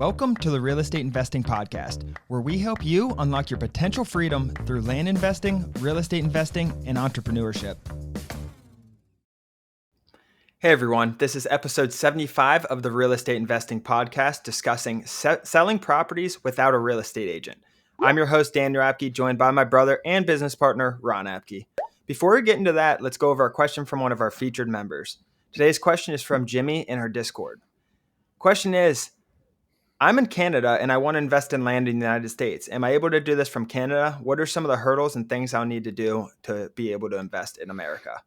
Welcome to the Real Estate Investing Podcast, where we help you unlock your potential freedom through land investing, real estate investing, and entrepreneurship. Hey everyone, this is episode 75 of the Real Estate Investing Podcast discussing selling properties without a real estate agent. I'm your host, Dan Apke, joined by my brother and business partner, Ron Apke. Before we get into that, let's go over a question from one of our featured members. Today's question is from Jimmy in our Discord. Question is, I'm in Canada and I want to invest in land in the United States. Am I able to do this from Canada? What are some of the hurdles and things I'll need to do to be able to invest in America?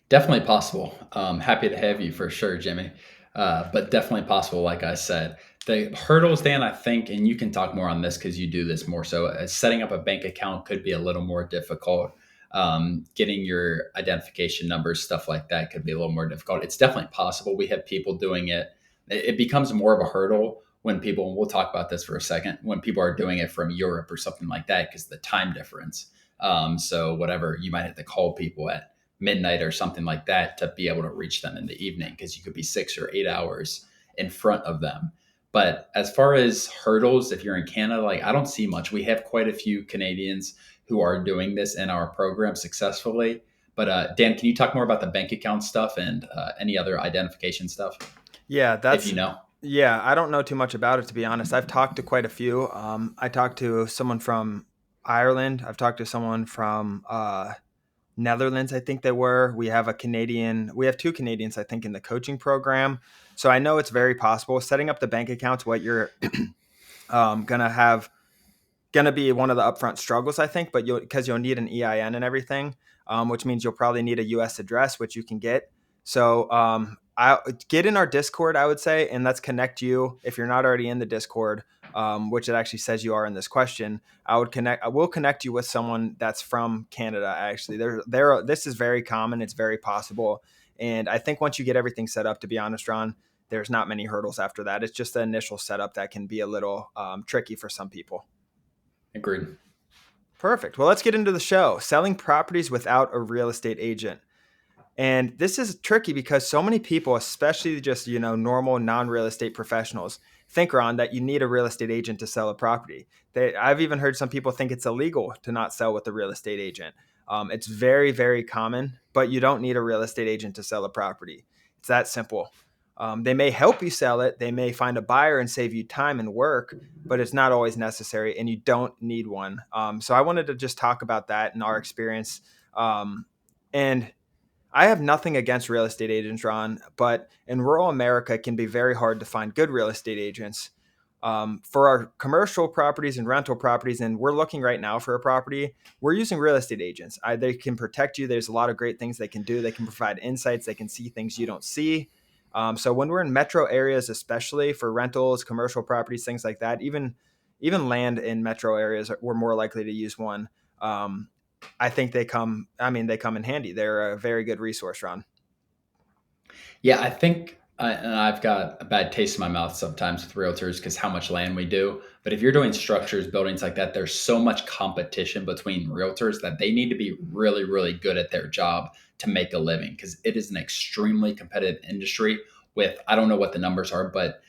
Definitely possible. Happy to have you for sure, Jimmy. But definitely possible, like I said. The hurdles, Dan, I think, and you can talk more on this because you do this more so, setting up a bank account could be a little more difficult. Getting your identification numbers, stuff like that could be a little more difficult. It's definitely possible. We have people doing it. It becomes more of a hurdle when people, and we'll talk about this for a second, when people are doing it from Europe or something like that because the time difference. So whatever, you might have to call people at midnight or something like that to be able to reach them in the evening because you could be 6 or 8 hours in front of them. But as far as hurdles, if you're in Canada, like I don't see much. We have quite a few Canadians who are doing this in our program successfully. But Dan, can you talk more about the bank account stuff and any other identification stuff? Yeah, If you know. Yeah, I don't know too much about it, to be honest. I've talked to quite a few. I talked to someone from Ireland. I've talked to someone from Netherlands, I think they were. We have two Canadians, I think, in the coaching program. So I know it's very possible. Setting up the bank accounts, what you're gonna be one of the upfront struggles, I think, but you'll need an EIN and everything, which means you'll probably need a US address, which you can get. So I get in our Discord, I would say, and let's connect you if you're not already in the Discord, which it actually says you are in this question. I will connect you with someone that's from Canada. Actually, this is very common. It's very possible, and I think once you get everything set up, to be honest, Ron, there's not many hurdles after that. It's just the initial setup that can be a little tricky for some people. Agreed. Perfect. Well, let's get into the show. Selling properties without a real estate agent. And this is tricky because so many people, especially just, normal non-real estate professionals, think, Ron, that you need a real estate agent to sell a property. I've even heard some people think it's illegal to not sell with a real estate agent. It's very, very common, but you don't need a real estate agent to sell a property. It's that simple. They may help you sell it. They may find a buyer and save you time and work, but it's not always necessary, and you don't need one. So I wanted to just talk about that in our experience. And I have nothing against real estate agents, Ron, but in rural America, it can be very hard to find good real estate agents. For our commercial properties and rental properties, and we're looking right now for a property, we're using real estate agents. They can protect you. There's a lot of great things they can do. They can provide insights. They can see things you don't see. So when we're in metro areas, especially for rentals, commercial properties, things like that, even land in metro areas, we're more likely to use one. I think they come in handy. They're a very good resource, Ron. Yeah, I think, and I've got a bad taste in my mouth sometimes with realtors because how much land we do. But if you're doing structures, buildings like that, there's so much competition between realtors that they need to be really, really good at their job to make a living because it is an extremely competitive industry with, I don't know what the numbers are, but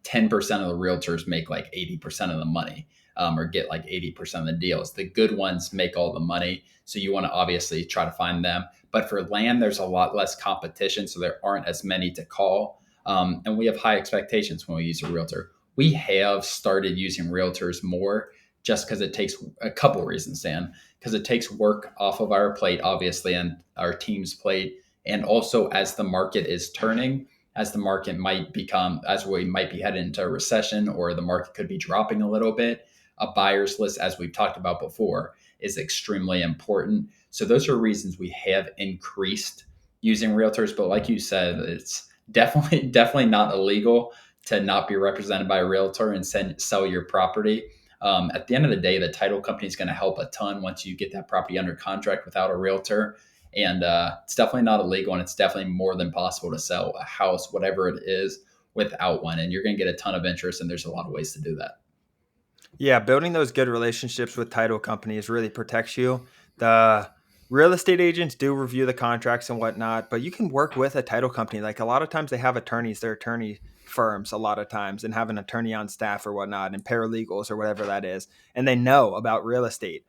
10% of the realtors make like 80% of the money. Or get like 80% of the deals. The good ones make all the money. So you want to obviously try to find them. But for land, there's a lot less competition. So there aren't as many to call. And we have high expectations when we use a realtor. We have started using realtors more just because it takes a couple of reasons, Dan, because it takes work off of our plate, obviously, and our team's plate. And also as the market is turning, as the market might become, as we might be headed into a recession or the market could be dropping a little bit, a buyer's list, as we've talked about before, is extremely important. So those are reasons we have increased using realtors. But like you said, it's definitely not illegal to not be represented by a realtor and sell your property. At the end of the day, the title company is going to help a ton once you get that property under contract without a realtor. And it's definitely not illegal, and it's definitely more than possible to sell a house, whatever it is, without one. And you're going to get a ton of interest, and there's a lot of ways to do that. Yeah, building those good relationships with title companies really protects you. The real estate agents do review the contracts and whatnot, but you can work with a title company. Like a lot of times they have attorneys, their attorney firms a lot of times and have an attorney on staff or whatnot and paralegals or whatever that is, and they know about real estate.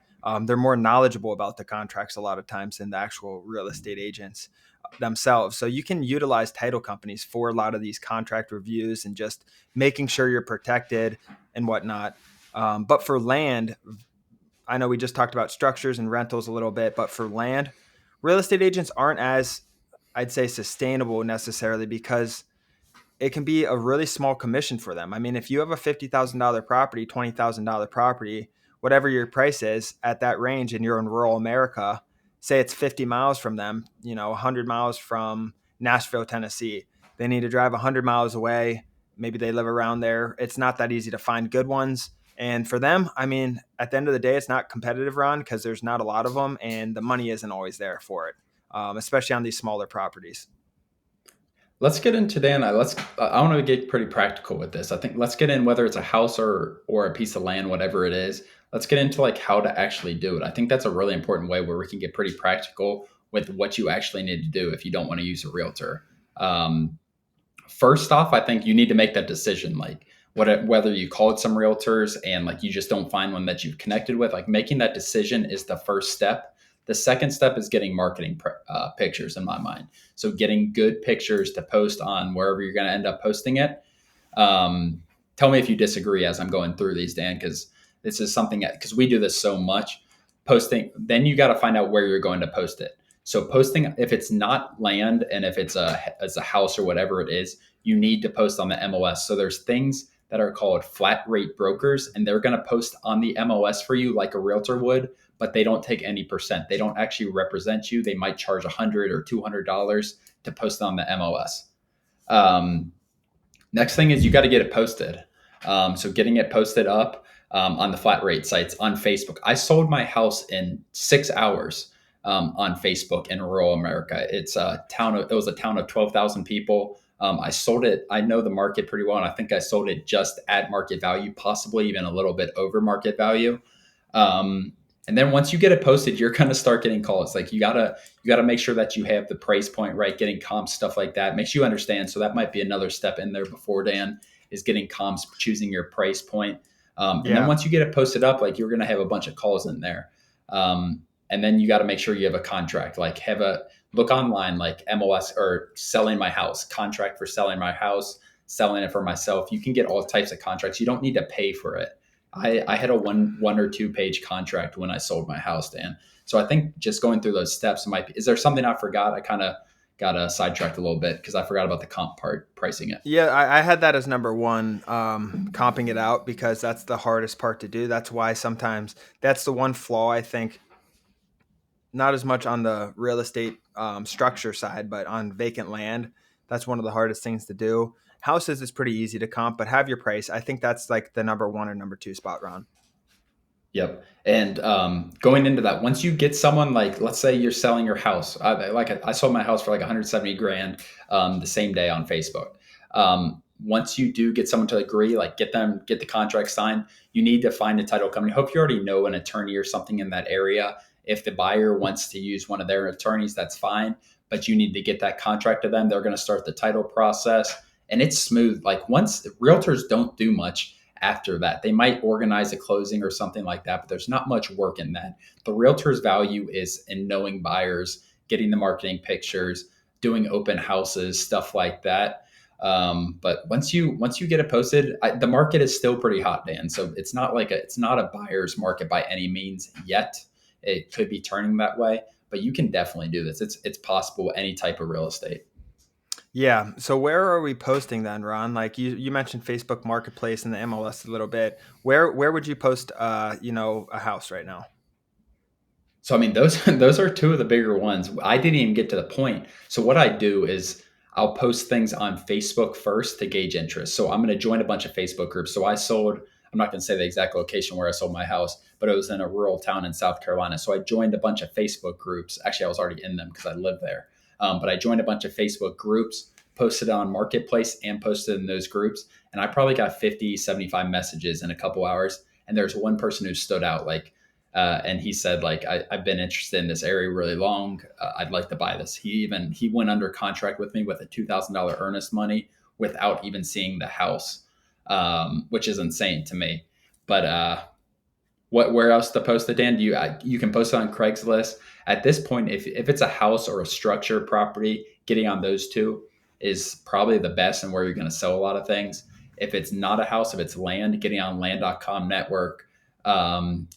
They're more knowledgeable about the contracts a lot of times than the actual real estate agents themselves. So you can utilize title companies for a lot of these contract reviews and just making sure you're protected and whatnot. But for land, I know we just talked about structures and rentals a little bit, but for land, real estate agents aren't as, I'd say, sustainable necessarily because it can be a really small commission for them. I mean, if you have a $50,000 property, $20,000 property, whatever your price is at that range, and you're in rural America, say it's 50 miles from them, 100 miles from Nashville, Tennessee. They need to drive 100 miles away. Maybe they live around there. It's not that easy to find good ones. And for them, I mean, at the end of the day, it's not competitive, Ron, because there's not a lot of them and the money isn't always there for it, especially on these smaller properties. Let's get into Dan. I want to get pretty practical with this. I think let's get in whether it's a house or a piece of land, whatever it is. Let's get into like how to actually do it. I think that's a really important way where we can get pretty practical with what you actually need to do if you don't want to use a realtor. Um, First off, I think you need to make that decision. Like whether you called some realtors and like you just don't find one that you've connected with, like making that decision is the first step. The second step is getting marketing pictures in my mind. So getting good pictures to post on wherever you're going to end up posting it. Um, Tell me if you disagree as I'm going through these, Dan, because this is something because we do this so much. Posting, then you got to find out where you're going to post it. So posting, if it's not land and if it's a house or whatever it is, you need to post on the MLS. So there's things that are called flat rate brokers, and they're going to post on the MLS for you like a realtor would, but they don't take any percent. They don't actually represent you. They might charge $100 or $200 to post on the MLS. Um, Next thing is you got to get it posted. So getting it posted up on the flat rate sites on Facebook. I sold my house in 6 hours on Facebook in rural America. It was a town of 12,000 people. I sold it. I know the market pretty well, and I think I sold it just at market value, possibly even a little bit over market value. Um, and then once you get it posted, you're going to start getting calls. Like you gotta make sure that you have the price point right, getting comps, stuff like that. Makes you understand. So that might be another step in there before Dan is getting comps, choosing your price point. And then Yeah. once you get it posted up, like you're going to have a bunch of calls in there. And then you got to make sure you have a contract, like have a look online, like MLS or selling my house, contract for selling my house, selling it for myself. You can get all types of contracts. You don't need to pay for it. I had a one or two page contract when I sold my house, Dan. So I think just going through those steps might be. Is there something I forgot? I kind of got sidetracked a little bit because I forgot about the comp part, pricing it. Yeah, I had that as number one, comping it out because that's the hardest part to do. That's why sometimes that's the one flaw I think, not as much on the real estate structure side, but on vacant land. That's one of the hardest things to do. Houses is pretty easy to comp, but have your price. I think that's like the number one or number two spot, Ron. Yep. And going into that, once you get someone like, let's say you're selling your house, I sold my house for like 170 grand the same day on Facebook. Once you do get someone to agree, like get the contract signed, you need to find a title company. Hope you already know an attorney or something in that area. If the buyer wants to use one of their attorneys, that's fine. But you need to get that contract to them. They're going to start the title process, and it's smooth. Like once realtors don't do much after that. They might organize a closing or something like that, but there's not much work in that. The realtor's value is in knowing buyers, getting the marketing pictures, doing open houses, stuff like that. But once you get it posted, the market is still pretty hot, Dan. So it's not a buyer's market by any means yet. It could be turning that way, but you can definitely do this. It's possible any type of real estate. Yeah. So where are we posting then, Ron? Like you mentioned Facebook Marketplace and the MLS a little bit. Where would you post a house right now? So I mean, those those are two of the bigger ones. I didn't even get to the point. So what I do is I'll post things on Facebook first to gauge interest. So I'm going to join a bunch of Facebook groups. So I sold. I'm not going to say the exact location where I sold my house, but it was in a rural town in South Carolina. So I joined a bunch of Facebook groups. Actually, I was already in them because I lived there. But I joined a bunch of Facebook groups, posted on Marketplace, and posted in those groups. And I probably got 50, 75 messages in a couple hours. And there's one person who stood out. And he said, like, I've been interested in this area really long. I'd like to buy this. He went under contract with me with a $2,000 earnest money. without even seeing the house, which is insane to me. But where else to post it, Dan? You can post it on Craigslist. At this point, if it's a house or a structure property, getting on those two is probably the best and where you're going to sell a lot of things. If it's not a house, if it's land, getting on land.com network,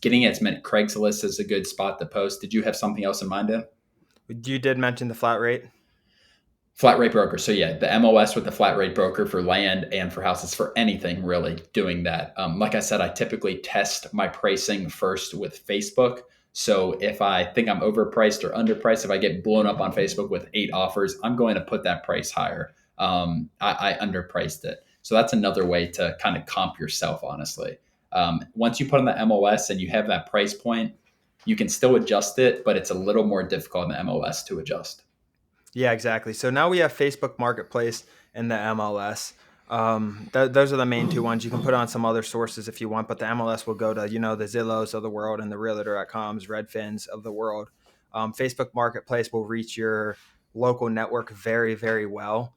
getting it meant Craigslist is a good spot to post. Did you have something else in mind, Dan? You did mention the flat rate. Flat rate broker. So yeah, the MLS with the flat rate broker for land and for houses, for anything really, doing that. Like I said, I typically test my pricing first with Facebook. So if I think I'm overpriced or underpriced, if I get blown up on Facebook with 8 offers, I'm going to put that price higher. I underpriced it. So that's another way to kind of comp yourself, honestly. Once you put on the MLS and you have that price point, you can still adjust it, but it's a little more difficult in the MLS to adjust. Yeah, exactly. So now we have Facebook Marketplace and the MLS. Those are the main two ones. You can put on some other sources if you want, but the MLS will go to, the Zillows of the world and the Realtor.coms, Redfins of the world. Facebook Marketplace will reach your local network very, very well,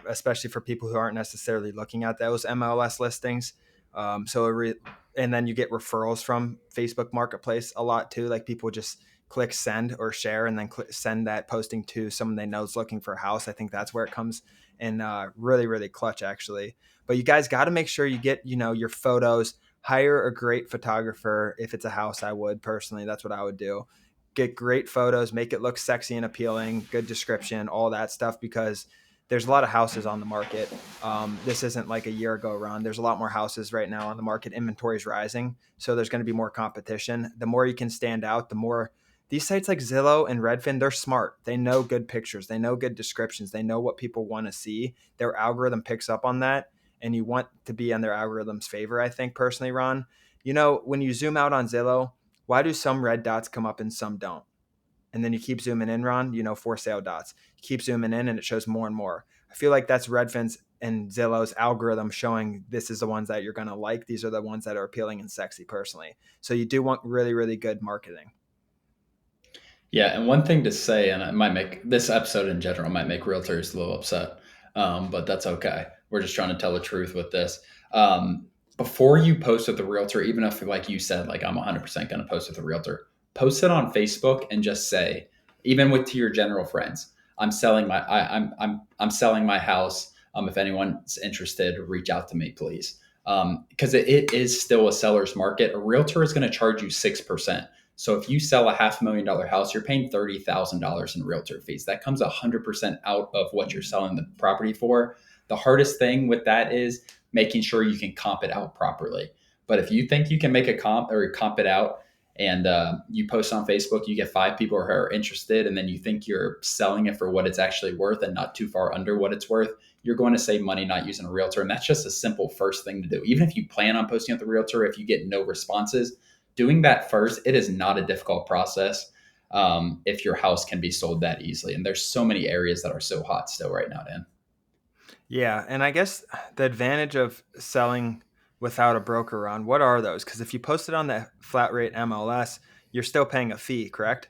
especially for people who aren't necessarily looking at those MLS listings. And then you get referrals from Facebook Marketplace a lot too. Like people just click send or share and then send that posting to someone they know is looking for a house. I think that's where it comes in really, really clutch actually. But you guys got to make sure you get, your photos, hire a great photographer. If it's a house, I would personally, that's what I would do. Get great photos, make it look sexy and appealing, good description, all that stuff, because there's a lot of houses on the market. This isn't like a year ago run. There's a lot more houses right now on the market. Inventory is rising. So there's going to be more competition. The more you can stand out, the more these sites like Zillow and Redfin, they're smart. They know good pictures. They know good descriptions. They know what people want to see. Their algorithm picks up on that, and you want to be on their algorithm's favor, I think, personally, Ron. When you zoom out on Zillow, why do some red dots come up and some don't? And then you keep zooming in, Ron, for sale dots. You keep zooming in and it shows more and more. I feel like that's Redfin's and Zillow's algorithm showing this is the ones that you're going to like. These are the ones that are appealing and sexy personally. So you do want really, really good marketing. Yeah, and one thing to say, and it might make this episode in general might make realtors a little upset, but that's okay. We're just trying to tell the truth with this. Before you post with the realtor, even if, like you said, like I'm 100% going to post with the realtor, post it on Facebook and just say, even with to your general friends, I'm selling my house. If anyone's interested, reach out to me, please. Because it is still a seller's market. A realtor is going to charge you 6%. So if you sell a $500,000 house, you're paying $30,000 in realtor fees. That comes 100% out of what you're selling the property for. The hardest thing with that is making sure you can comp it out properly. But if you think you can make a comp or comp it out and you post on Facebook, you get 5 people who are interested, and then you think you're selling it for what it's actually worth and not too far under what it's worth, you're going to save money not using a realtor. And that's just a simple first thing to do. Even if you plan on posting at the realtor, if you get no responses, doing that first, it is not a difficult process if your house can be sold that easily. And there's so many areas that are so hot still right now, Dan. Yeah, and I guess the advantage of selling without a broker on, what are those? Because if you post it on the flat rate MLS, you're still paying a fee, correct?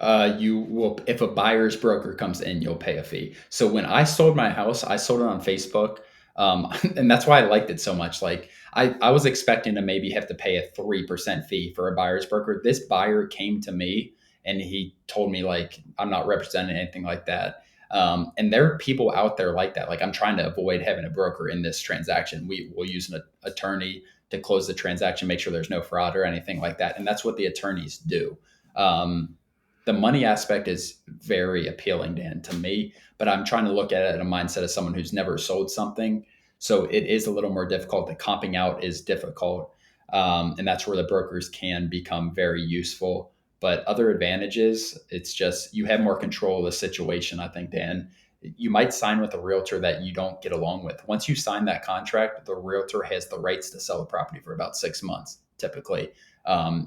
You will, if a buyer's broker comes in, you'll pay a fee. So when I sold my house, I sold it on Facebook. And that's why I liked it so much. Like I was expecting to maybe have to pay a 3% fee for a buyer's broker. This buyer came to me and he told me like, I'm not representing anything like that. And there are people out there like that. Like I'm trying to avoid having a broker in this transaction. We will use an attorney to close the transaction, make sure there's no fraud or anything like that. And that's what the attorneys do. The money aspect is very appealing, Dan, to me, but I'm trying to look at it in a mindset of someone who's never sold something. So it is a little more difficult. The comping out is difficult. And that's where the brokers can become very useful. But other advantages, it's just you have more control of the situation, I think, Dan. You might sign with a realtor that you don't get along with. Once you sign that contract, the realtor has the rights to sell the property for about 6 months, typically.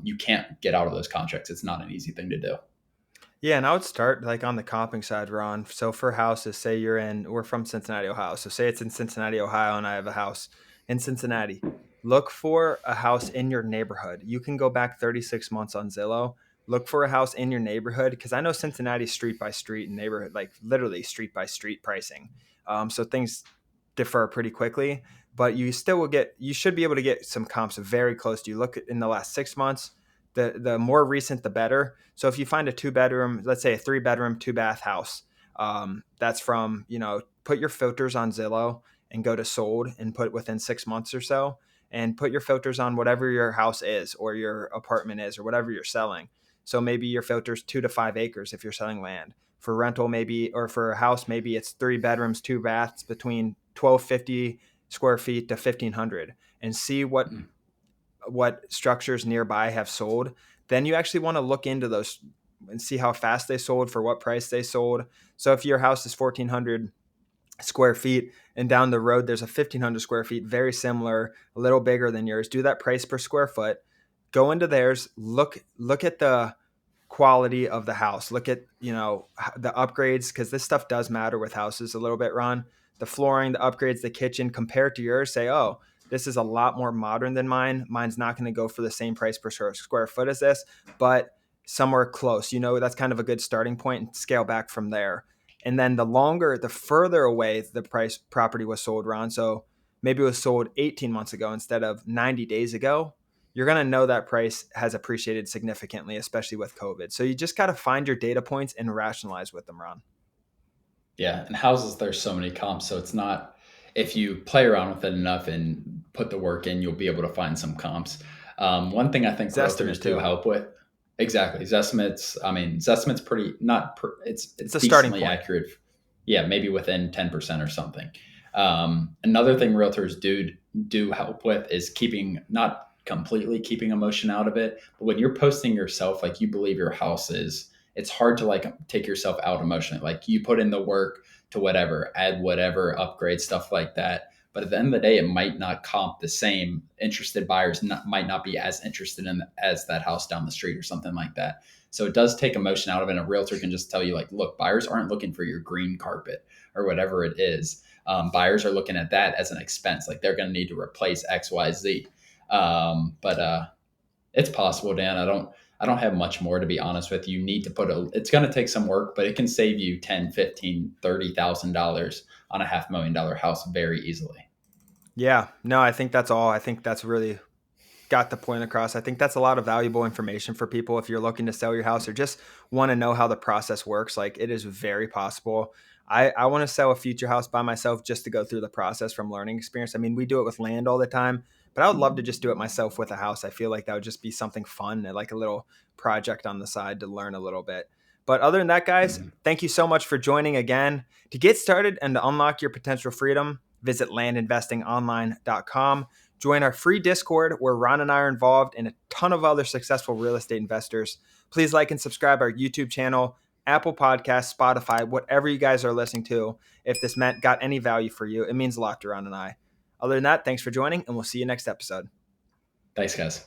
You can't get out of those contracts. It's not an easy thing to do. Yeah, and I would start like on the comping side, Ron. So for houses, say we're from Cincinnati, Ohio. So say it's in Cincinnati, Ohio, and I have a house in Cincinnati. Look for a house in your neighborhood. You can go back 36 months on Zillow. look for a house in your neighborhood, because I know Cincinnati's street by street and neighborhood, like literally street by street pricing. So things differ pretty quickly, but you should be able to get some comps very close to you. Look in the last 6 months, the more recent, the better. So if you find a 2 bedroom, let's say a 3 bedroom, 2 bath house, that's from, put your filters on Zillow and go to sold and put within 6 months or so, and put your filters on whatever your house is or your apartment is or whatever you're selling. So maybe your filters 2 to 5 acres if you're selling land. For rental, maybe, or for a house, maybe it's 3 bedrooms, 2 baths between 1250 square feet to 1500, and see Mm. what structures nearby have sold. Then you actually want to look into those and see how fast they sold, for what price they sold. So if your house is 1400 square feet and down the road there's a 1500 square feet very similar, a little bigger than yours, do that price per square foot, go into theirs, look at the quality of the house, look at the upgrades, because this stuff does matter with houses a little bit, Ron. The flooring, the upgrades, the kitchen, compared to yours, say, oh, this is a lot more modern than mine's not going to go for the same price per square foot as this, but somewhere close, that's kind of a good starting point, and scale back from there. And then the further away the price property was sold, Ron, so maybe it was sold 18 months ago instead of 90 days ago, you're going to know that price has appreciated significantly, especially with COVID. So you just got to find your data points and rationalize with them, Ron. Yeah, and houses, there's so many comps, so it's not, if you play around with it enough and put the work in, you'll be able to find some comps. One thing I think Zestimate realtors do too. help with, exactly, Zestimate's. I mean, Zestimate's pretty not. It's It's a starting decently point. accurate. Yeah, maybe within 10% or something. Another thing realtors do help with is keeping, not completely keeping emotion out of it, but when you're posting yourself, like you believe your house is, it's hard to like take yourself out emotionally. Like you put in the work to whatever, add whatever, upgrade, stuff like that. But at the end of the day, it might not comp the same. Interested buyers might not be as interested in as that house down the street or something like that. So it does take emotion out of it. And a realtor can just tell you, like, look, buyers aren't looking for your green carpet or whatever it is. Buyers are looking at that as an expense. Like they're going to need to replace X, Y, Z. But it's possible, Dan. I don't have much more, to be honest with you. You need to it's going to take some work, but it can save you 10, 15, $30,000 on a $500,000 house very easily. Yeah, no, I think that's all. I think that's really got the point across. I think that's a lot of valuable information for people if you're looking to sell your house or just want to know how the process works. Like, it is very possible. I want to sell a future house by myself just to go through the process from learning experience. I mean, we do it with land all the time, but I would love to just do it myself with a house. I feel like that would just be something fun, and like a little project on the side to learn a little bit. But other than that, guys, Mhm. thank you so much for joining again. To get started and to unlock your potential freedom, visit landinvestingonline.com. Join our free Discord where Ron and I are involved and a ton of other successful real estate investors. Please like and subscribe our YouTube channel, Apple Podcasts, Spotify, whatever you guys are listening to. If this got any value for you, it means a lot to Ron and I. Other than that, thanks for joining, and we'll see you next episode. Thanks, guys.